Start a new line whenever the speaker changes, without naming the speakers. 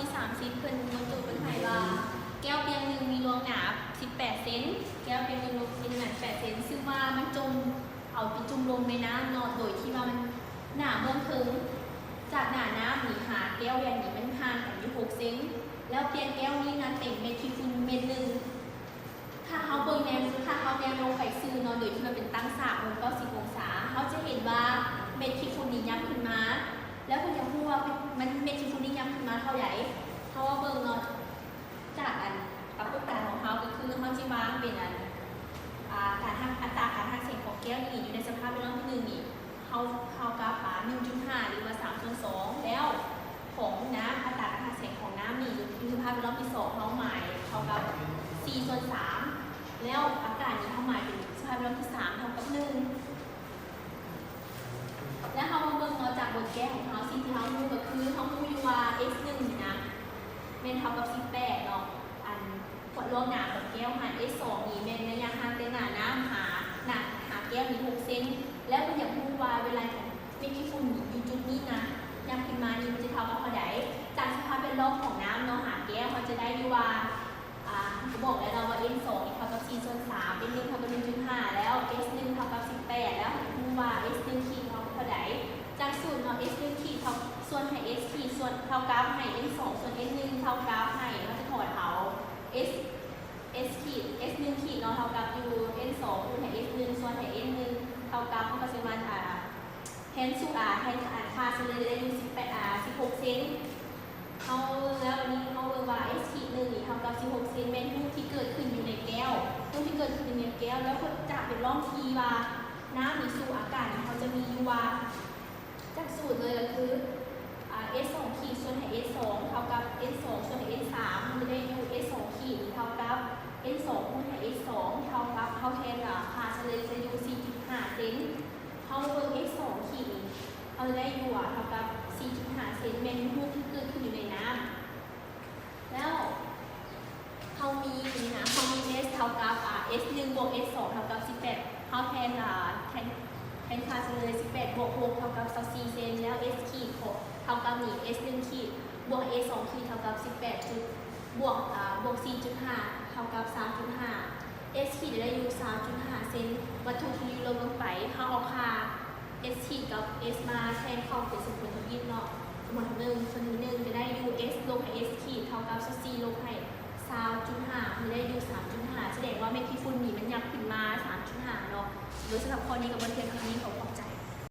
ที่30เพิ่นบรรจุเป็นไห้ว่าแก้วเปียงหนึ่งมีรวงหนา18 เซนแก้วเปียงหนึ่งมีขนาด8 เซนซึ่งว่ามันจมเอาไปจุ่มลงในน้ำเนาะโดยที่ว่ามันหนาเบื้องถึงจากหนาน้ำนี่หาแก้วอย่างนี้มันห่างกันอยู่6 เซนแล้วเปียงแก้วนี้นั้นเป็นเม็ดขี้ฝุ่นเม็ดหนึ่งถ้าเขาเบิ่งแนวถ้าเขาแนวลงไปซื้อเนาะโดยที่มันเป็นตั้ง390 องศาเขาจะเห็นว่าเม็ดขี้ฝุ่นนี้ยับขึ้นมาแล้วคุณจะพูดว่ามันเม็ดขี้ฝุ่นนี้ยับขึ้นมาเท่าไหร่เพราะว่าเบิ่งเนาะจากอันปรากฏการณ์ของเขาก็คือเขาจะวางเป็นการทางอัตราการทางเสียงของแก้วนี่อยู่ในสภาพเป็นรอบที่1นี่เขากราฟ1.5 หรือว่า3.2แล้วของน้ำอัตราการทางเสียงของน้ำนี่อยู่ในสภาพเป็นรอบที่2เขาหมายเขากับ4.3แล้วอากาศนี้เขาหมายเป็นสภาพเป็นรอบที่3เท่ากับ1แล้วเขามาเบิ่งจากบทแก้ของเขาสิ่งที่เขารู้ก็คือเขารู้อยู่ว่า x1 นี่นะเป็นเท่ากับ18เนาะอันขวดรวมหนาของแก้วหา s2 นี่เป็นระยะห่างแต่หนาน้ำหาแก้วนี่6 เซนแล้วคุณอยากรู้ว่าเวลาของเม็ดขี้ฝุ่นอยู่จุดนี้นะยังขึ้นมานี่มันจะเท่ากับเท่าไหร่จากสภาพเป็นรอบของน้ำเนาะหาแก้วเขาจะได้อยู่ว่าบอกแล้วเราว่า n2 เท่ากับ4/3 n1 เท่ากับ 1.5 แล้ว s1 เท่ากับ18แล้วรู้ว่า s1 ขีดเท่ากับเท่าไหร่จากสูตรเนาะ s1 ขีดเท่าส่วนให้ s ขีดส่วนเท่ากับให้ n2 ส่วน s1 เท่ากับให้เราจะถอดเอา s ขีด s1 ขีดเนาะเท่ากับ u n2 คูณให้ s1 ส่วนให้ n1 เท่ากับเขาก็จะมาแทนสูตรแทนค่าเฉลี่ยได้อยู่16 เซนเอาแล้ววันนี้เขาว่า s ขีด1นี่เท่ากับ16 เซนเป็นรูปที่เกิดขึ้นอยู่ในแก้วรูปที่เกิดขึ้นในแก้วแล้วก็จะเป็นร่องทีว่าน้ำมีสู่อากาศเขาจะมีอยู่ว่าจากสูตรเลยก็คือ s2 ขีดส่วนให้ s2 เท่ากับ s2 ส่วนให้ s3 มันจะได้อยู่ s2 ขีดเท่ากับ s2 คูณให้ s2 เท่ากับเขาแทนค่าเฉลี่ยจะอยู่ 4.5 เซนเขาเบิ่ง s2 ขีดเขาจะได้อยู่เท่ากับ 4.5 เซนเป็นรูปที่เกิดขึ้นอยู่ในน้ำแล้วเขามีนะเขามี s เท่ากับ s1 บวก s2 เท่ากับ18เขาแทนค่าเฉลี่ย18บวก6เท่ากับ24 เซนแล้ว s ขีดเท่ากับนี่ s1 ขีดบวก s2 ขีดเท่ากับ18จุดบวก4.5 เท่ากับ 3.5 s ขีดจะได้อยู่ 3.5 เซนวัตถุที่ลงลงไปเขาเอาค่า s ขีดกับ s มาแทนเข้าเป็นสมผลทวีตเนาะสมผลทวีตส่วนที่1จะได้อยู่ s ลงให้ s ขีดเท่ากับ4ลงให้3.5 มันได้อยู่ 3.5 แสดงว่าเม็ดขี้ฝุ่นนี่มันยับขึ้นมา 3.5 เนาะโดยสำหรับข้อนี้กับบนเทียนครั้งนี้ขอขอบใจ